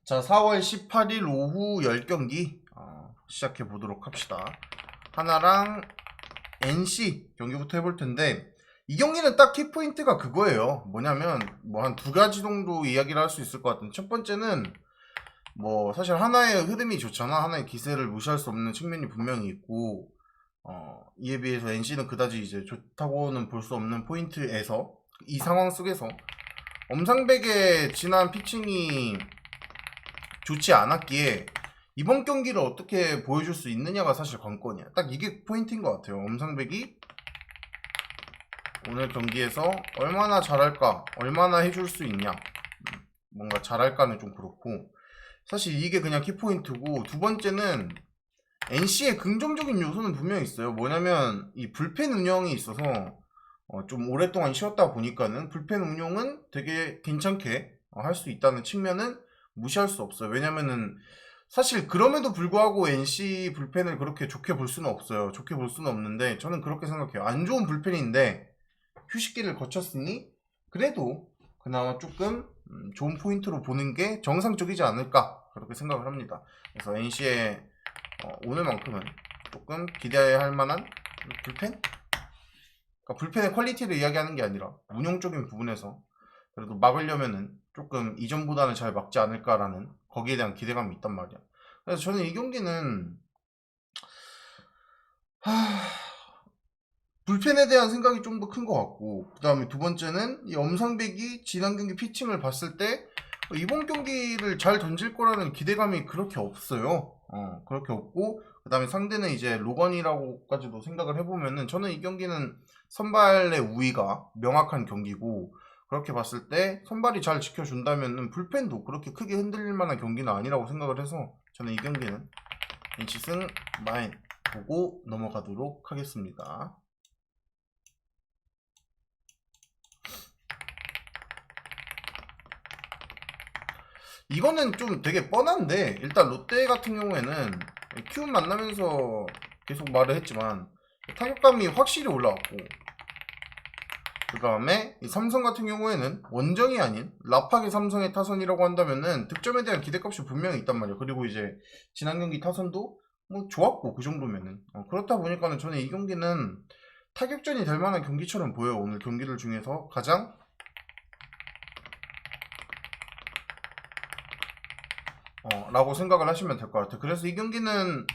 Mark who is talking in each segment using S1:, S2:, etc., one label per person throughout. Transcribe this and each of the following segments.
S1: 자, 4월 18일 오후 10경기 시작해 보도록 합시다. 하나랑 NC 경기부터 해볼 텐데, 이 경기는 딱 키포인트가 그거예요. 뭐냐면 뭐 한 두 가지 정도 이야기를 할 수 있을 것 같은데, 첫 번째는 뭐 사실 하나의 흐름이 좋잖아. 하나의 기세를 무시할 수 없는 측면이 분명히 있고, 이에 비해서 NC는 그다지 이제 좋다고는 볼 수 없는 포인트에서, 이 상황 속에서 엄상백의 지난 피칭이 좋지 않았기에 이번 경기를 어떻게 보여줄 수 있느냐가 사실 관건이야. 딱 이게 포인트인 것 같아요. 엄상백이 오늘 경기에서 얼마나 잘할까, 얼마나 해줄 수 있냐, 뭔가 잘할까는 좀 그렇고, 사실 이게 그냥 키포인트고, 두 번째는 NC의 긍정적인 요소는 분명히 있어요. 뭐냐면 이 불펜 운영이 있어서 좀 오랫동안 쉬었다 보니까는 불펜 운용은 되게 괜찮게 할 수 있다는 측면은 무시할 수 없어요. 왜냐면은 사실 그럼에도 불구하고 NC 불펜을 그렇게 좋게 볼 수는 없어요. 좋게 볼 수는 없는데, 저는 그렇게 생각해요. 안 좋은 불펜인데 휴식기를 거쳤으니 그래도 그나마 조금 좋은 포인트로 보는 게 정상적이지 않을까, 그렇게 생각을 합니다. 그래서 NC의 오늘만큼은 조금 기대해야 할 만한 불펜? 그러니까 불펜의 퀄리티를 이야기하는 게 아니라 운용적인 부분에서 그래도 막으려면은 조금 이전보다는 잘 막지 않을까라는, 거기에 대한 기대감이 있단 말이야. 그래서 저는 이 경기는 불펜에 대한 생각이 좀 더 큰 것 같고, 그 다음에 두 번째는 이 엄상백이 지난 경기 피칭을 봤을 때 이번 경기를 잘 던질 거라는 기대감이 그렇게 없어요. 그렇게 없고, 그 다음에 상대는 이제 로건이라고까지도 생각을 해보면은, 저는 이 경기는 선발의 우위가 명확한 경기고, 그렇게 봤을 때 선발이 잘 지켜준다면은 불펜도 그렇게 크게 흔들릴 만한 경기는 아니라고 생각을 해서, 저는 이 경기는 NC승 마인 보고 넘어가도록 하겠습니다. 이거는 좀 되게 뻔한데, 일단 롯데 같은 경우에는 키움 만나면서 계속 말을 했지만 타격감이 확실히 올라왔고, 그 다음에 삼성 같은 경우에는 원정이 아닌 라팍의 삼성의 타선이라고 한다면은 득점에 대한 기대값이 분명히 있단 말이에요. 그리고 이제 지난 경기 타선도 뭐 좋았고, 그 정도면은 그렇다 보니까는 저는 이 경기는 타격전이 될 만한 경기처럼 보여요. 오늘 경기들 중에서 가장 라고 생각을 하시면 될 것 같아요. 그래서 이 경기는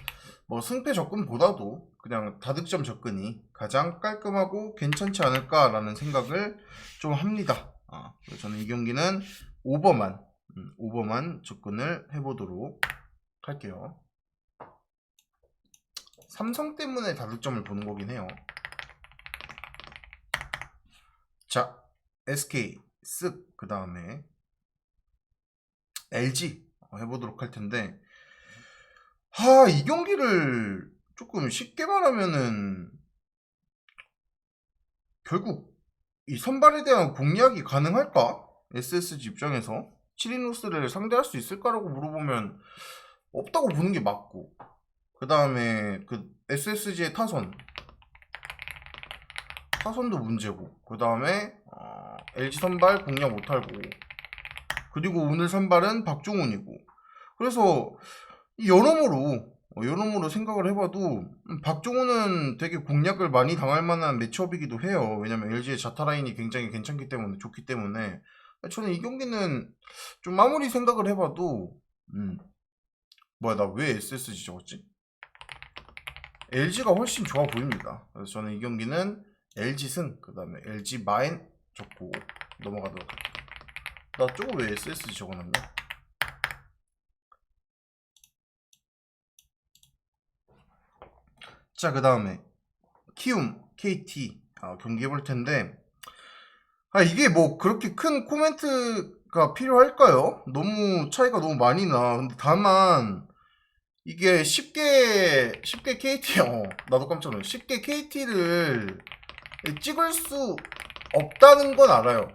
S1: 뭐 승패 접근보다도 그냥 다득점 접근이 가장 깔끔하고 괜찮지 않을까라는 생각을 좀 합니다. 그래서 저는 이 경기는 오버만 접근을 해보도록 할게요. 삼성 때문에 다득점을 보는 거긴 해요. 자, SK 쓱, 그 다음에 LG 해보도록 할 텐데, 이 경기를 조금 쉽게 말하면은 결국 이 선발에 대한 공략이 가능할까? SSG 입장에서 7인로스를 상대할 수 있을까라고 물어보면 없다고 보는 게 맞고, 그 다음에 그 SSG의 타선도 문제고, 그 다음에 LG 선발 공략 못하고, 그리고 오늘 선발은 박종훈이고, 그래서 여러모로 생각을 해봐도 박종훈은 되게 공략을 많이 당할 만한 매치업이기도 해요. 왜냐면 LG의 자타 라인이 굉장히 괜찮기 때문에, 좋기 때문에 저는 이 경기는 좀 아무리 생각을 해봐도 뭐야, 나 왜 SSG 적었지? LG가 훨씬 좋아 보입니다. 그래서 저는 이 경기는 LG 승, 그 다음에 LG 마인 적고 넘어가도록 할게요. 나 저거 왜 SSG 적어놨냐? 자, 그 다음에 키움 KT 경기 해볼 텐데, 이게 뭐 그렇게 큰 코멘트가 필요할까요? 너무 차이가 너무 많이 나. 근데 다만 이게 쉽게 KT, 나도 깜짝 놀랐어. 쉽게 KT를 찍을 수 없다는 건 알아요.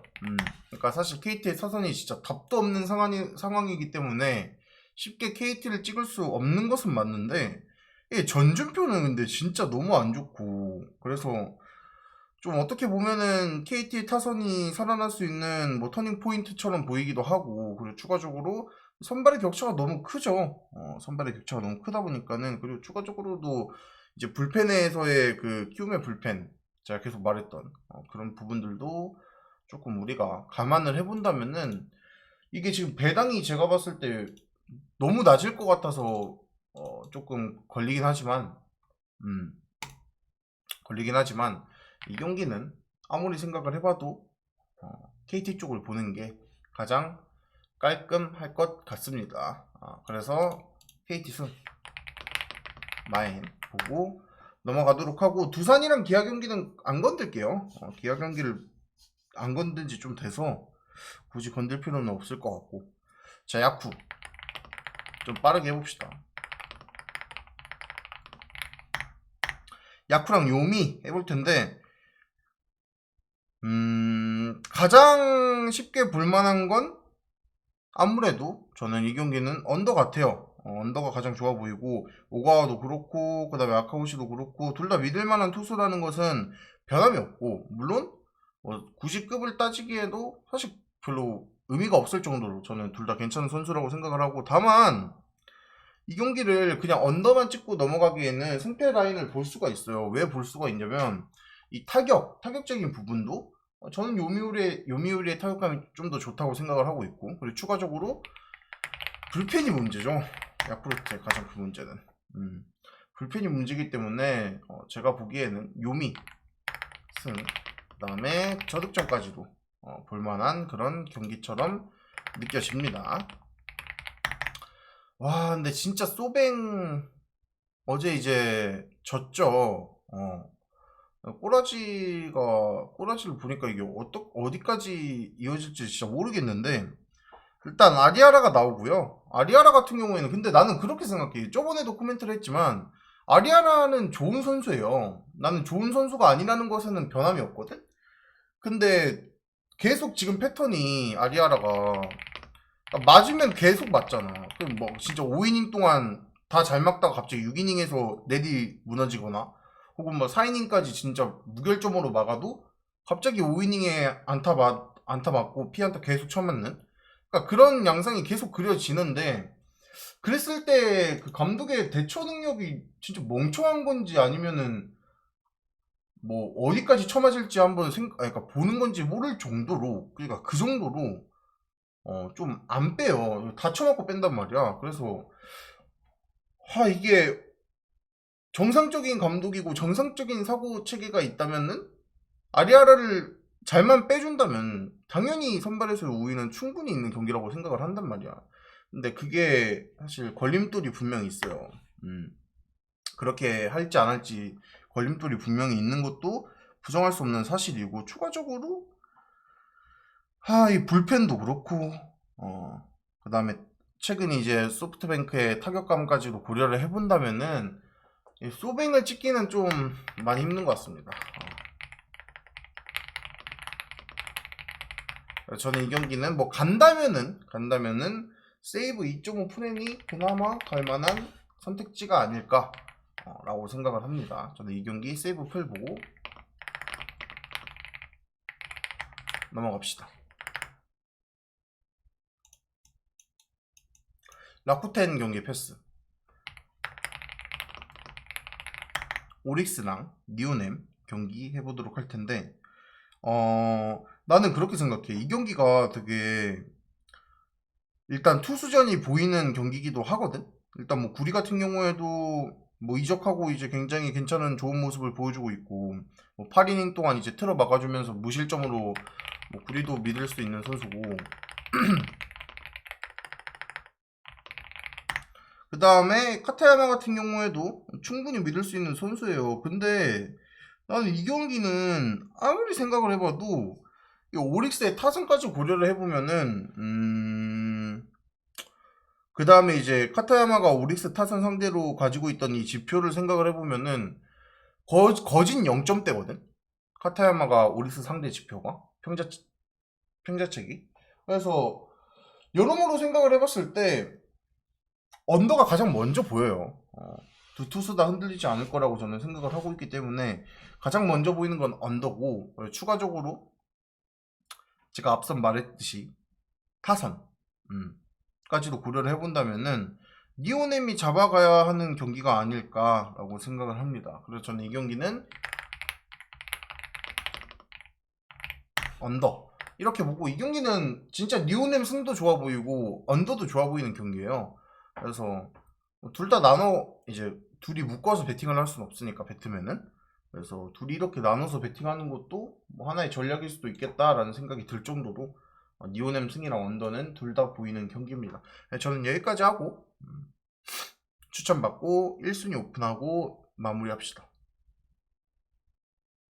S1: 그러니까 사실 KT의 사선이 진짜 답도 없는 상황이기 때문에 쉽게 KT를 찍을 수 없는 것은 맞는데, 전준표는 근데 진짜 너무 안 좋고, 그래서 좀 어떻게 보면은 KT의 타선이 살아날 수 있는 뭐 터닝 포인트처럼 보이기도 하고, 그리고 추가적으로 선발의 격차가 너무 크죠. 선발의 격차가 너무 크다 보니까는, 그리고 추가적으로도 이제 불펜에서의 그 키움의 불펜, 제가 계속 말했던 그런 부분들도 조금 우리가 감안을 해본다면은, 이게 지금 배당이 제가 봤을 때 너무 낮을 것 같아서 조금 걸리긴 하지만 이 경기는 아무리 생각을 해봐도 KT 쪽을 보는 게 가장 깔끔할 것 같습니다. 그래서 KT 승 마인 보고 넘어가도록 하고, 두산이랑 기아 경기는 안 건들게요. 기아 경기를 안 건든 지 좀 돼서 굳이 건들 필요는 없을 것 같고. 자, 야쿠 좀 빠르게 해봅시다. 야쿠랑 요미 해볼 텐데, 가장 쉽게 볼만한 건 아무래도 저는 이 경기는 언더 같아요. 언더가 가장 좋아 보이고, 오가와도 그렇고, 그 다음에 아카우시도 그렇고, 둘 다 믿을만한 투수라는 것은 변함이 없고, 물론 뭐 90급을 따지기에도 사실 별로 의미가 없을 정도로 저는 둘 다 괜찮은 선수라고 생각을 하고, 다만 이 경기를 그냥 언더만 찍고 넘어가기에는 승패 라인을 볼 수가 있어요. 왜 볼 수가 있냐면, 이 타격적인 부분도 저는 요미우리의 타격감이 좀 더 좋다고 생각을 하고 있고, 그리고 추가적으로 불펜이 문제죠. 야쿠르트의 가장 큰 문제는 불펜이 문제이기 때문에 제가 보기에는 요미 승, 그 다음에 저득점까지도 볼만한 그런 경기처럼 느껴집니다. 와, 근데 진짜 소뱅 어제 이제 졌죠. 꼬라지를 보니까 이게 어디까지 이어질지 진짜 모르겠는데, 일단 아리아라가 나오고요. 아리아라 같은 경우에는, 근데 나는 그렇게 생각해. 저번에도 코멘트를 했지만 아리아라는 좋은 선수예요. 나는 좋은 선수가 아니라는 것에는 변함이 없거든. 근데 계속 지금 패턴이 아리아라가 맞으면 계속 맞잖아. 그럼 뭐 진짜 5이닝 동안 다 잘 막다가 갑자기 6이닝에서 내디 무너지거나, 혹은 뭐 4이닝까지 진짜 무결점으로 막아도 갑자기 5이닝에 안타 맞고 피안타 계속 쳐맞는, 그러니까 그런 양상이 계속 그려지는데, 그랬을 때 그 감독의 대처 능력이 진짜 멍청한 건지, 아니면은 뭐 어디까지 쳐맞을지 한번 그러니까 보는 건지 모를 정도로, 그러니까 그 정도로 좀 안 빼요. 다 쳐맞고 뺀단 말이야. 그래서 이게 정상적인 감독이고 정상적인 사고 체계가 있다면은, 아리아라를 잘만 빼준다면 당연히 선발에서의 우위는 충분히 있는 경기라고 생각을 한단 말이야. 근데 그게 사실 걸림돌이 분명히 있어요. 그렇게 할지 안 할지 걸림돌이 분명히 있는 것도 부정할 수 없는 사실이고, 추가적으로 이 불펜도 그렇고, 그 다음에 최근 이제 소프트뱅크의 타격감까지도 고려를 해본다면은 이 소뱅을 찍기는 좀 많이 힘든 것 같습니다. 저는 이 경기는 뭐 간다면은 세이브 2.5 프렌이 그나마 갈만한 선택지가 아닐까 라고 생각을 합니다. 저는 이 경기 세이브 풀 보고 넘어갑시다. 라쿠텐 경기 패스. 오릭스랑 니오넴 경기 해보도록 할 텐데, 나는 그렇게 생각해. 이 경기가 되게 일단 투수전이 보이는 경기기도 하거든. 일단 뭐 구리 같은 경우에도 뭐 이적하고 이제 굉장히 괜찮은 좋은 모습을 보여주고 있고, 뭐 8이닝 동안 이제 틀어 막아주면서 무실점으로 뭐 구리도 믿을 수 있는 선수고, 그 다음에 카타야마 같은 경우에도 충분히 믿을 수 있는 선수예요. 근데 나는 이 경기는 아무리 생각을 해봐도 이 오릭스의 타선까지 고려를 해보면은, 그 다음에 이제 카타야마가 오릭스 타선 상대로 가지고 있던 이 지표를 생각을 해보면은 거진 0점대거든. 카타야마가 오릭스 상대 지표가 평자책이. 그래서 여러모로 생각을 해봤을 때 언더가 가장 먼저 보여요. 두 투수 다 흔들리지 않을 거라고 저는 생각을 하고 있기 때문에 가장 먼저 보이는 건 언더고, 추가적으로 제가 앞선 말했듯이 타선 까지도 고려를 해본다면은 니오넴이 잡아가야 하는 경기가 아닐까라고 생각을 합니다. 그래서 저는 이 경기는 언더 이렇게 보고, 이 경기는 진짜 니오넴 승도 좋아 보이고 언더도 좋아 보이는 경기예요. 그래서 둘 다 나눠, 이제 둘이 묶어서 베팅을 할 수는 없으니까 배트맨은, 그래서 둘이 이렇게 나눠서 베팅하는 것도 뭐 하나의 전략일 수도 있겠다라는 생각이 들 정도로 니오넴 승이랑 언더는 둘 다 보이는 경기입니다. 저는 여기까지 하고 추천받고 1순위 오픈하고 마무리합시다.